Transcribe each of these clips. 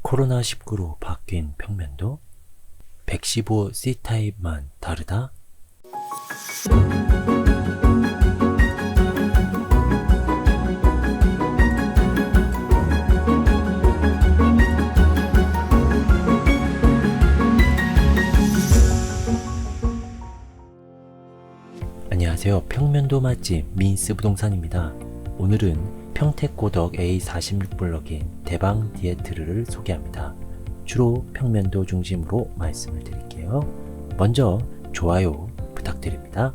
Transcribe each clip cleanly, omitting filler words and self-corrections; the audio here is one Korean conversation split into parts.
코로나19로 바뀐 평면도? 115 C타입만 다르다? 안녕하세요. 평면도 맛집 민스 부동산입니다. 오늘은 평택고덕 A46 블럭인 대방 디에트르를 소개합니다. 주로 평면도 중심으로 말씀을 드릴게요. 먼저 좋아요 부탁드립니다.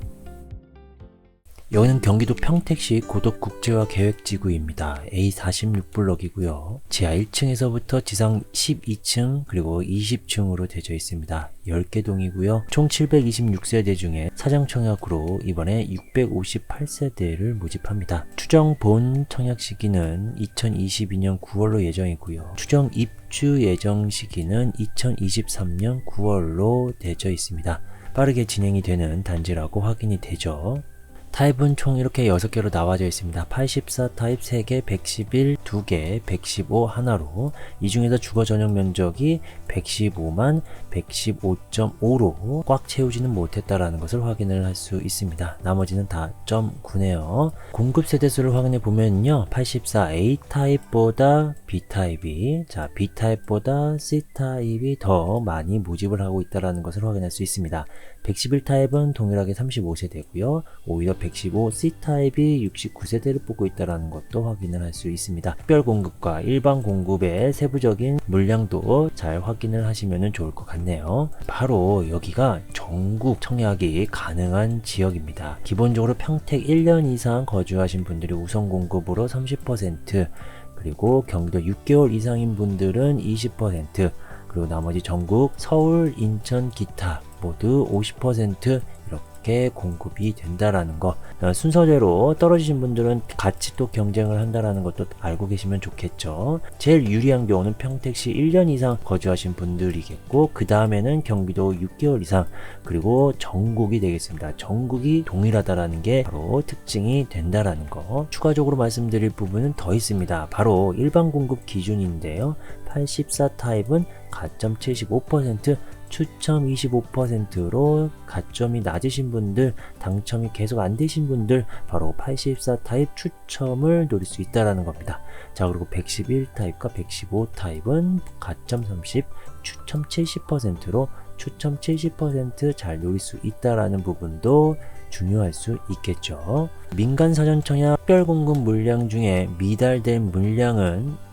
여기는 경기도 평택시 고덕국제화 계획지구입니다. A46 블럭이고요. 지하 1층에서부터 지상 12층 그리고 20층으로 되어 있습니다. 10개 동이고요. 총 726세대 중에 사전청약으로 이번에 658세대를 모집합니다. 추정 본 청약 시기는 2022년 9월로 예정이고요. 추정 입주 예정 시기는 2023년 9월로 되어 있습니다. 빠르게 진행이 되는 단지라고 확인이 되죠. 타입은 총 이렇게 6개로 나와져 있습니다. 84 타입 3개, 111 2개, 115 하나로 이 중에서 주거 전용 면적이 115만 115.5로 꽉 채우지는 못했다라는 것을 확인을 할 수 있습니다. 나머지는 다 .9네요. 공급 세대수를 확인해 보면요. 84 A 타입보다 B 타입이 B 타입보다 C 타입이 더 많이 모집을 하고 있다라는 것을 확인할 수 있습니다. 111 타입은 동일하게 35세대고요. 오히려 115 C 타입이 69세대를 뽑고 있다는 것도 확인을 할 수 있습니다. 특별 공급과 일반 공급의 세부적인 물량도 잘 확인을 하시면 좋을 것 같네요. 바로 여기가 전국 청약이 가능한 지역입니다. 기본적으로 평택 1년 이상 거주하신 분들이 우선 공급으로 30%, 그리고 경기도 6개월 이상인 분들은 20%, 그리고 나머지 전국 서울, 인천, 기타 모두 50% 이렇게 공급이 된다라는 거. 순서대로 떨어지신 분들은 같이 또 경쟁을 한다라는 것도 알고 계시면 좋겠죠. 제일 유리한 경우는 평택시 1년 이상 거주하신 분들이겠고, 그 다음에는 경기도 6개월 이상, 그리고 전국이 되겠습니다. 전국이 동일하다라는 게 바로 특징이 된다라는 거. 추가적으로 말씀드릴 부분은 더 있습니다. 바로 일반 공급 기준인데요. 84 타입은 가점 75%, 추첨 25%로 가점이 낮으신 분들, 당첨이 계속 안 되신 분들, 바로 84 타입 추첨을 노릴 수 있다라는 겁니다. 자, 그리고 111 타입과 115 타입은 가점 30, 추첨 70%로 추첨 70% 잘 노릴 수 있다라는 부분도 중요할 수 있겠죠. 민간 사전 청약 특별 공급 물량 중에 미달된 물량은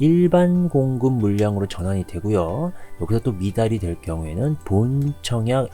일반 공급 물량으로 전환이 되고요. 여기서 또 미달이 될 경우에는 본 청약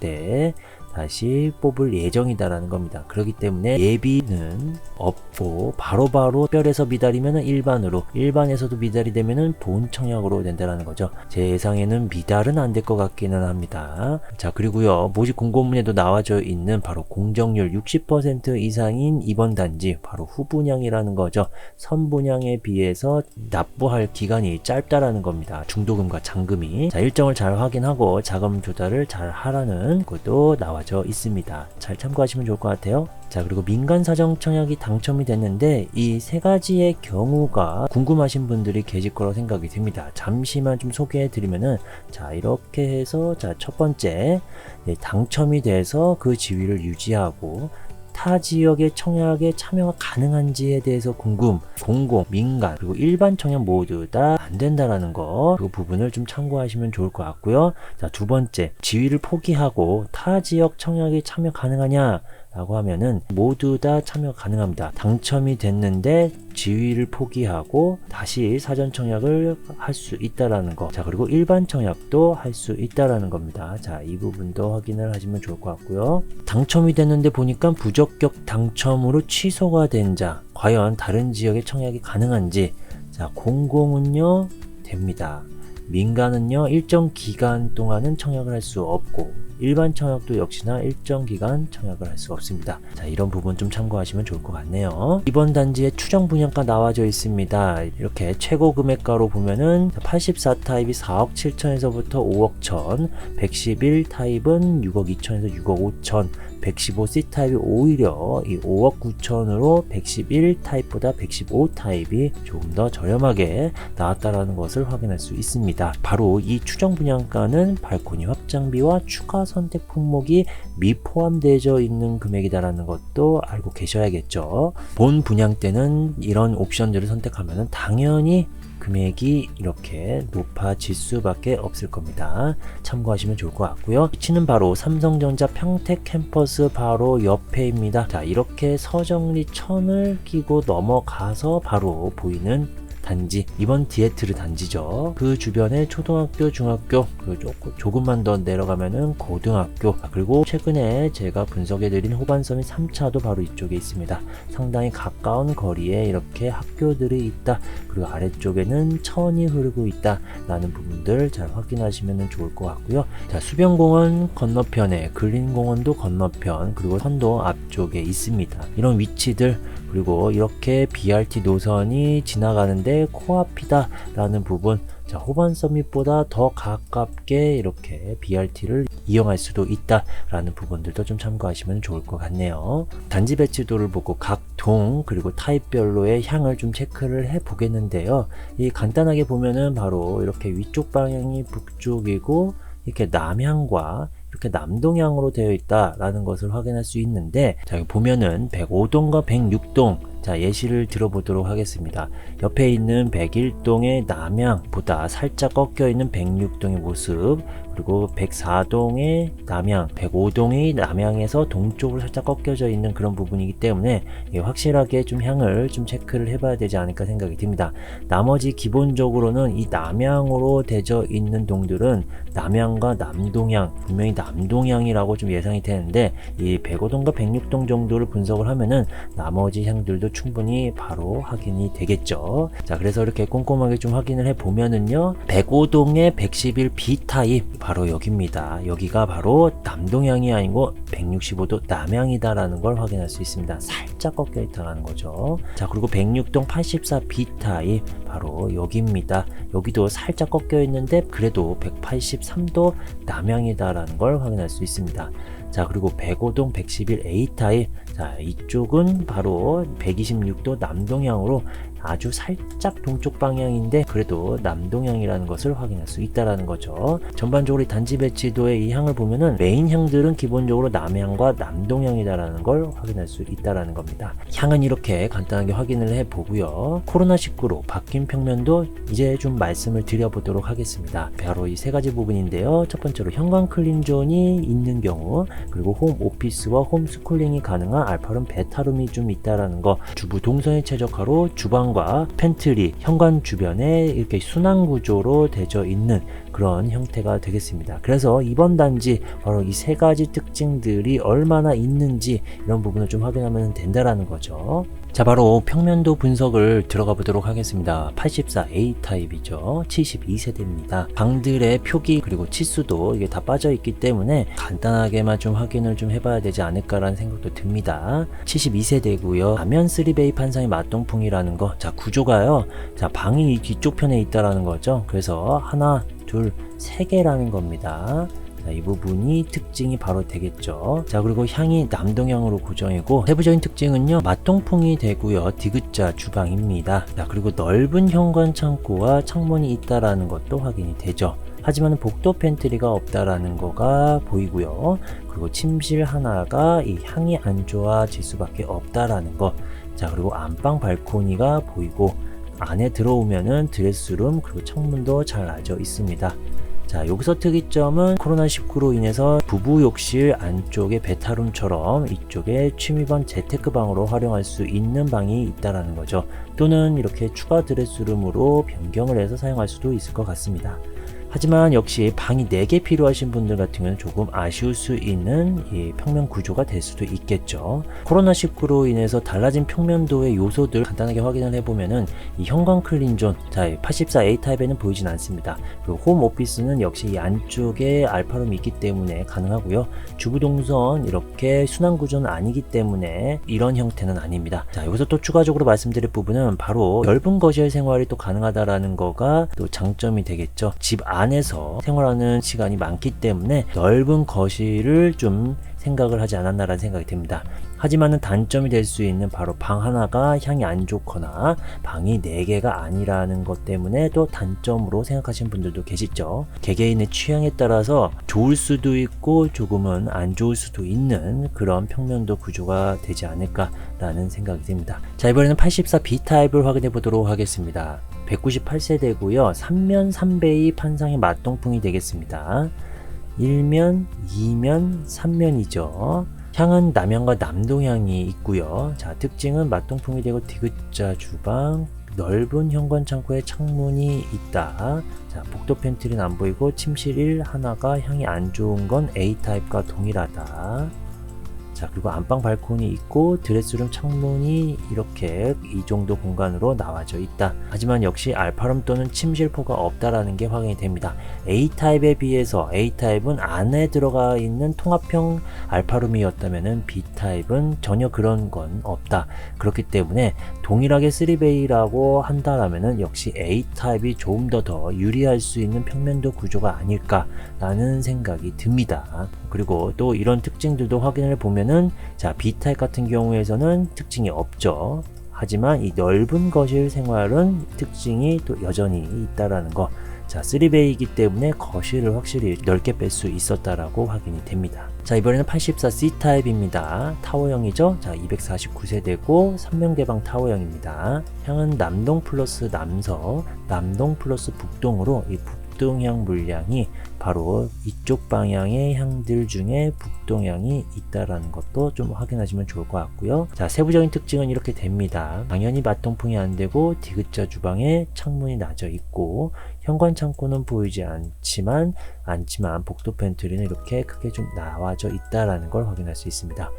때 다시 뽑을 예정이다라는 겁니다. 그렇기 때문에 예비는 없고 바로바로 특별에서 미달이면 일반으로, 일반에서도 미달이 되면 본 청약으로 된다는 거죠. 제 예상에는 미달은 안 될 것 같기는 합니다. 자, 그리고요, 모집 공고문에도 나와져 있는 바로 공정률 60% 이상인 이번 단지, 바로 후분양이라는 거죠. 선분양에 비해서 납부할 기간이 짧다라는 겁니다. 중도금과 잔금이. 자, 일정을 잘 확인하고 자금 조달을 잘 하라는 것도 나와져 있습니다. 잘 참고하시면 좋을 것 같아요. 자, 그리고 민간 사전 청약이 당첨이 됐는데 이 세 가지의 경우가 궁금하신 분들이 계실 거라고 생각이 듭니다. 잠시만 좀 소개해 드리면은, 자, 이렇게 해서, 자, 첫 번째, 당첨이 돼서 그 지위를 유지하고 타 지역의 청약에 참여가 가능한지에 대해서 궁금, 공공, 민간, 그리고 일반 청약 모두 다 안 된다라는 거, 그 부분을 좀 참고하시면 좋을 것 같고요. 자, 두 번째, 지위를 포기하고 타 지역 청약에 참여 가능하냐 라고 하면은 모두 다 참여 가능합니다. 당첨이 됐는데 지위를 포기하고 다시 사전 청약을 할 수 있다라는 거. 자, 그리고 일반 청약도 할 수 있다라는 겁니다. 자, 이 부분도 확인을 하시면 좋을 것 같고요. 당첨이 됐는데 보니까 부적격 당첨으로 취소가 된 자, 과연 다른 지역에 청약이 가능한지. 자, 공공은요 됩니다. 민간은요 일정 기간 동안은 청약을 할 수 없고, 일반 청약도 역시나 일정 기간 청약을 할 수가 없습니다. 자, 이런 부분 좀 참고하시면 좋을 것 같네요. 이번 단지의 추정 분양가 나와져 있습니다. 이렇게 최고 금액가로 보면은 84 타입이 4억 7천에서부터 5억 1천, 111 타입은 6억 2천에서 6억 5천, 115C 타입이 오히려 이 5억 9천으로 111 타입보다 115 타입이 조금 더 저렴하게 나왔다라는 것을 확인할 수 있습니다. 바로 이 추정 분양가는 발코니 확장비와 추가 선택 품목이 미포함되어 있는 금액이다라는 것도 알고 계셔야겠죠. 본 분양 때는 이런 옵션들을 선택하면 당연히 금액이 이렇게 높아질 수밖에 없을 겁니다. 참고하시면 좋을 것 같고요. 위치는 바로 삼성전자 평택 캠퍼스 바로 옆에입니다. 자, 이렇게 서정리천을 끼고 넘어가서 바로 보이는 단지, 이번 디에트르 단지죠. 그 주변에 초등학교, 중학교, 조금만 더 내려가면은 고등학교, 그리고 최근에 제가 분석해드린 호반섬이 3차도 바로 이쪽에 있습니다. 상당히 가까운 거리에 이렇게 학교들이 있다. 그리고 아래쪽에는 천이 흐르고 있다 라는 부분들 잘 확인하시면 좋을 것 같고요. 자, 수변공원 건너편에 근린공원도 건너편, 그리고 선도 앞쪽에 있습니다. 이런 위치들, 그리고 이렇게 BRT 노선이 지나가는데 코앞이다 라는 부분, 자, 호반 서밋보다 더 가깝게 이렇게 BRT를 이용할 수도 있다 라는 부분들도 좀 참고하시면 좋을 것 같네요. 단지 배치도를 보고 각 동 그리고 타입별로의 향을 좀 체크를 해 보겠는데요. 이 간단하게 보면은 바로 이렇게 위쪽 방향이 북쪽이고 이렇게 남향과 이렇게 남동향으로 되어 있다라는 것을 확인할 수 있는데, 자, 여기 보면은 105동과 106동, 자, 예시를 들어보도록 하겠습니다. 옆에 있는 101동의 남향보다 살짝 꺾여 있는 106동의 모습, 그리고 104동의 남향, 105동의 남향에서 동쪽으로 살짝 꺾여져 있는 그런 부분이기 때문에 확실하게 좀 향을 좀 체크를 해봐야 되지 않을까 생각이 듭니다. 나머지 기본적으로는 이 남향으로 되어 있는 동들은 남향과 남동향, 분명히 남동향이라고 좀 예상이 되는데, 이 105동과 106동 정도를 분석을 하면은 나머지 향들도 충분히 바로 확인이 되겠죠. 자, 그래서 이렇게 꼼꼼하게 좀 확인을 해 보면은요, 105동의 111 B타입 바로 여기입니다. 여기가 바로 남동향이 아니고 165도 남향이다 라는 걸 확인할 수 있습니다. 살짝 꺾여 있다는 거죠. 자, 그리고 106동 84 B타입 바로 여기입니다. 여기도 살짝 꺾여 있는데 그래도 183도 남향이다 라는 걸 확인할 수 있습니다. 자, 그리고 105동 111 A타입, 자, 이쪽은 바로 126도 남동향으로 아주 살짝 동쪽 방향인데 그래도 남동향이라는 것을 확인할 수 있다라는 거죠. 전반적으로 이 단지 배치도의 이 향을 보면은 메인 향들은 기본적으로 남향과 남동향이다라는 걸 확인할 수 있다라는 겁니다. 향은 이렇게 간단하게 확인을 해 보고요. 코로나19로 바뀐 평면도 이제 좀 말씀을 드려보도록 하겠습니다. 바로 이 세 가지 부분인데요. 첫 번째로 현관 클린존이 있는 경우, 그리고 홈 오피스와 홈 스쿨링이 가능한 알파룸 베타룸이 좀 있다라는 거, 주부 동선의 최적화로 주방과 팬트리, 현관 주변에 이렇게 순환 구조로 되어 있는 그런 형태가 되겠습니다. 그래서 이번 단지 바로 이 세 가지 특징들이 얼마나 있는지 이런 부분을 좀 확인하면 된다라는 거죠. 자, 바로 평면도 분석을 들어가 보도록 하겠습니다. 84A 타입이죠. 72세대입니다. 방들의 표기 그리고 치수도 이게 다 빠져 있기 때문에 간단하게만 좀 확인을 좀 해봐야 되지 않을까라는 생각도 듭니다. 72세대고요. 가면 3베이 판상의 맞동풍이라는 거, 자, 구조가요, 자, 방이 뒤쪽 편에 있다라는 거죠. 그래서 하나, 둘, 세 개라는 겁니다. 자, 이 부분이 특징이 바로 되겠죠. 자, 그리고 향이 남동향으로 고정이고, 세부적인 특징은요, 맞동풍이 되고요, 디귿자 주방입니다. 자, 그리고 넓은 현관 창고와 창문이 있다라는 것도 확인이 되죠. 하지만 복도 팬트리가 없다라는 거가 보이고요. 그리고 침실 하나가 이 향이 안 좋아질 수밖에 없다라는 거. 자, 그리고 안방 발코니가 보이고, 안에 들어오면은 드레스룸 그리고 창문도 잘 나져 있습니다. 자, 여기서 특이점은 코로나19로 인해서 부부 욕실 안쪽에 베타룸처럼 이쪽에 취미반 재테크방으로 활용할 수 있는 방이 있다라는 거죠. 또는 이렇게 추가 드레스룸으로 변경을 해서 사용할 수도 있을 것 같습니다. 하지만 역시 방이 4개 필요하신 분들 같은 경우는 조금 아쉬울 수 있는 이 평면 구조가 될 수도 있겠죠. 코로나19로 인해서 달라진 평면도의 요소들 간단하게 확인을 해보면은 이 현관 클린존, 자 84A 타입에는 보이진 않습니다. 그리고 홈 오피스는 역시 이 안쪽에 알파룸이 있기 때문에 가능하고요. 주부 동선 이렇게 순환 구조는 아니기 때문에 이런 형태는 아닙니다. 자, 여기서 또 추가적으로 말씀드릴 부분은 바로 넓은 거실 생활이 또 가능하다라는 거가 또 장점이 되겠죠. 집 안에서 생활하는 시간이 많기 때문에 넓은 거실을 좀 생각을 하지 않았나라는 생각이 듭니다. 하지만은 단점이 될 수 있는 바로 방 하나가 향이 안 좋거나 방이 4개가 아니라는 것 때문에 또 단점으로 생각하시는 분들도 계시죠. 개개인의 취향에 따라서 좋을 수도 있고 조금은 안 좋을 수도 있는 그런 평면도 구조가 되지 않을까라는 생각이 듭니다. 자, 이번에는 84B 타입을 확인해 보도록 하겠습니다. 198세대고요. 3면 3베이 판상의 맞동풍이 되겠습니다. 1면, 2면, 3면이죠. 향은 남향과 남동향이 있고요. 자, 특징은 맞동풍이 되고 디귿자 주방, 넓은 현관 창고에 창문이 있다. 자, 복도 팬트리는 안 보이고 침실 1 하나가 향이 안 좋은 건 A타입과 동일하다. 자, 그리고 안방 발코니 있고 드레스룸 창문이 이렇게 이 정도 공간으로 나와져 있다. 하지만 역시 알파룸 또는 침실포가 없다라는 게 확인이 됩니다. A타입에 비해서 A타입은 안에 들어가 있는 통합형 알파룸이었다면 B타입은 전혀 그런 건 없다. 그렇기 때문에 동일하게 3베이라고 한다라면 역시 A타입이 조금 더 유리할 수 있는 평면도 구조가 아닐까라는 생각이 듭니다. 그리고 또 이런 특징들도 확인을 보면은 자, B타입 같은 경우에서는 특징이 없죠. 하지만 이 넓은 거실 생활은 특징이 또 여전히 있다라는 거. 자, 3베이이기 때문에 거실을 확실히 넓게 뺄 수 있었다라고 확인이 됩니다. 자, 이번에는 84C 타입입니다. 타워형이죠. 자, 249세대고 3면 개방 타워형입니다. 향은 남동 플러스 남서, 남동 플러스 북동으로 이 북동향 물량이 바로 이쪽 방향의 향들 중에 북동향이 있다라는 것도 좀 확인하시면 좋을 것 같고요. 자, 세부적인 특징은 이렇게 됩니다. 당연히 맞동풍이 안 되고 디귿자 주방에 창문이 나져 있고 현관 창고는 보이지 않지만 복도 팬트리는 이렇게 크게 좀 나와져 있다라는 걸 확인할 수 있습니다.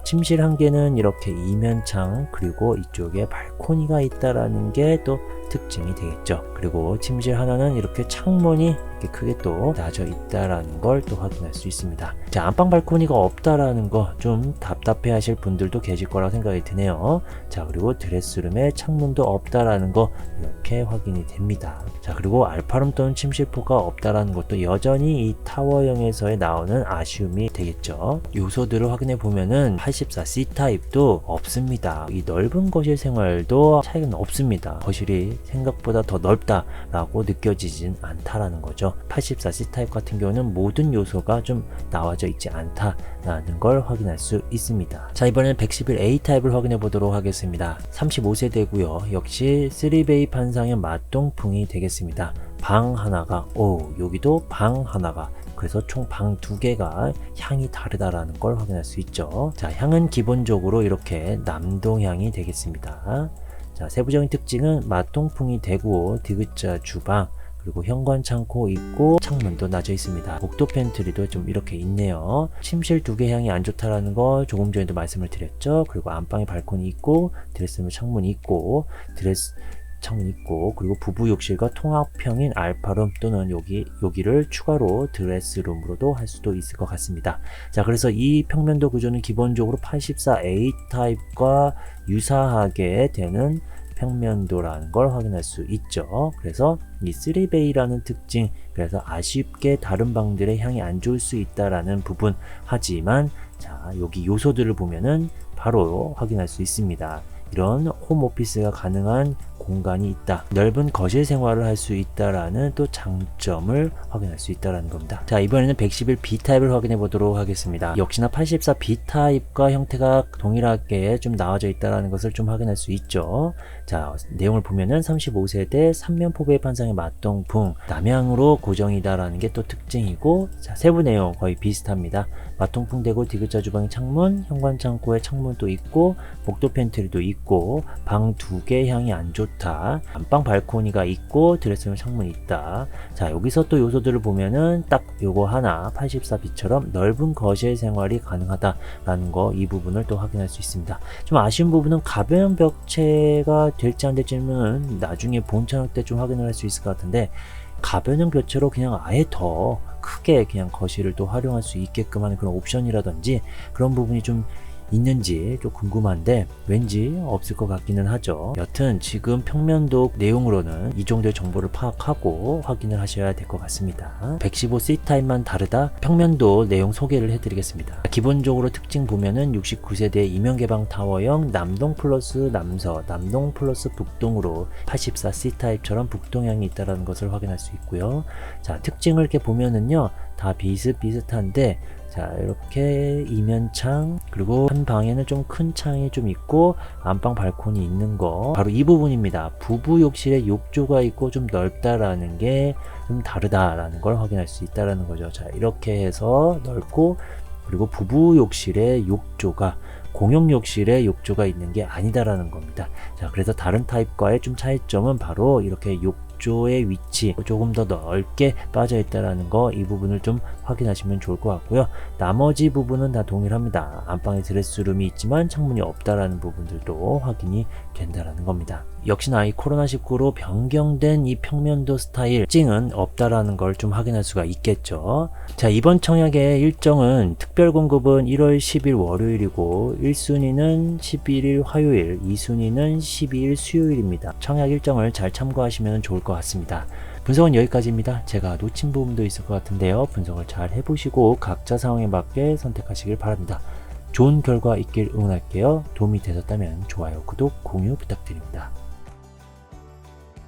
침실 한 개는 이렇게 이면창 그리고 이쪽에 발코니가 있다라는 게 또 특징이 되겠죠. 그리고 침실 하나는 이렇게 창문이 이렇게 크게 또 나져 있다라는 걸 또 확인할 수 있습니다. 자, 안방 발코니가 없다라는 거 좀 답답해 하실 분들도 계실 거라고 생각이 드네요. 자, 그리고 드레스룸에 창문도 없다라는 거 이렇게 확인이 됩니다. 자, 그리고 알파룸 또는 침실포가 없다라는 것도 여전히 이 타워형에서의 나오는 아쉬움이 되겠죠. 요소들을 확인해 보면은 84C 타입도 없습니다. 이 넓은 거실 생활도 차이는 없습니다. 거실이 생각보다 더 넓다라고 느껴지진 않다라는 거죠. 84C 타입 같은 경우는 모든 요소가 좀 나와져 있지 않다라는 걸 확인할 수 있습니다. 자, 이번에는 111A 타입을 확인해 보도록 하겠습니다. 35세대고요. 역시 3베이 판상의 맞동풍이 되겠습니다. 방 하나가, 여기도 방 하나가, 그래서 총 방 2개가 향이 다르다라는 걸 확인할 수 있죠. 자, 향은 기본적으로 이렇게 남동향이 되겠습니다. 자, 세부적인 특징은 맞동풍이 되고 디귿자 주방 그리고 현관 창고 있고 창문도 나져 있습니다. 복도 팬트리도 좀 이렇게 있네요. 침실 2개 향이 안 좋다라는 거 조금 전에도 말씀을 드렸죠. 그리고 안방에 발코니 있고 드레스룸 창문이 있고 창문 있고 그리고 부부 욕실과 통합형인 알파룸 또는 여기를 추가로 드레스룸으로도 할 수도 있을 것 같습니다. 자, 그래서 이 평면도 구조는 기본적으로 84A 타입과 유사하게 되는 평면도라는 걸 확인할 수 있죠. 그래서 이 3베이라는 특징, 그래서 아쉽게 다른 방들의 향이 안 좋을 수 있다라는 부분, 하지만 자, 여기 요소들을 보면은 바로 확인할 수 있습니다. 이런 홈오피스가 가능한 공간이 있다. 넓은 거실 생활을 할 수 있다라는 또 장점을 확인할 수 있다라는 겁니다. 자, 이번에는 111B 타입을 확인해 보도록 하겠습니다. 역시나 84B 타입과 형태가 동일하게 좀 나와져 있다라는 것을 좀 확인할 수 있죠. 자, 내용을 보면은 35세대 3면 포베이 판상의 맞동풍, 남향으로 고정이다라는 게 또 특징이고, 자, 세부 내용 거의 비슷합니다. 맞동풍 되고 디귿자 주방의 창문, 현관 창고에 창문도 있고, 복도 팬트리도 있고, 방 2개 향이 안 좋다 좋다. 안방 발코니가 있고 드레스룸 창문이 있다. 자, 여기서 또 요소들을 보면은 딱 요거 하나 84B처럼 넓은 거실 생활이 가능하다라는 거, 이 부분을 또 확인할 수 있습니다. 좀 아쉬운 부분은 가변 벽체가 될지 안 될지는 나중에 본청약 때 좀 확인을 할 수 있을 것 같은데, 가변형 벽체로 그냥 아예 더 크게 그냥 거실을 또 활용할 수 있게끔 하는 그런 옵션이라든지 그런 부분이 좀 있는지 좀 궁금한데 왠지 없을 것 같기는 하죠. 여튼 지금 평면도 내용으로는 이 정도의 정보를 파악하고 확인을 하셔야 될 것 같습니다. 115 C타입만 다르다, 평면도 내용 소개를 해드리겠습니다. 기본적으로 특징 보면은 69세대 이면개방 타워형 남동 플러스 남서, 남동 플러스 북동으로 84 C타입처럼 북동향이 있다는 것을 확인할 수 있고요. 자, 특징을 이렇게 보면은요 다 비슷비슷한데, 자, 이렇게 이면창, 그리고 한 방에는 좀 큰 창이 좀 있고 안방 발코니 있는 거, 바로 이 부분입니다. 부부 욕실에 욕조가 있고 좀 넓다라는 게 좀 다르다라는 걸 확인할 수 있다라는 거죠. 자, 이렇게 해서 넓고, 그리고 부부 욕실에 욕조가, 공용 욕실에 욕조가 있는 게 아니다라는 겁니다. 자, 그래서 다른 타입과의 좀 차이점은 바로 이렇게 욕조의 위치 조금 더 넓게 빠져 있다라는 거, 이 부분을 좀 확인하시면 좋을 것 같고요. 나머지 부분은 다 동일합니다. 안방에 드레스룸이 있지만 창문이 없다라는 부분들도 확인이 된다라는 겁니다. 역시나 이 코로나19로 변경된 이 평면도 스타일 특징은 없다라는 걸 좀 확인할 수가 있겠죠. 자, 이번 청약의 일정은 특별 공급은 1월 10일 월요일이고 1순위는 11일 화요일, 2순위는 12일 수요일입니다. 청약 일정을 잘 참고하시면 좋을 것 같습니다. 분석은 여기까지입니다. 제가 놓친 부분도 있을 것 같은데요. 분석을 잘 해보시고 각자 상황에 맞게 선택하시길 바랍니다. 좋은 결과 있길 응원할게요. 도움이 되셨다면 좋아요, 구독, 공유 부탁드립니다.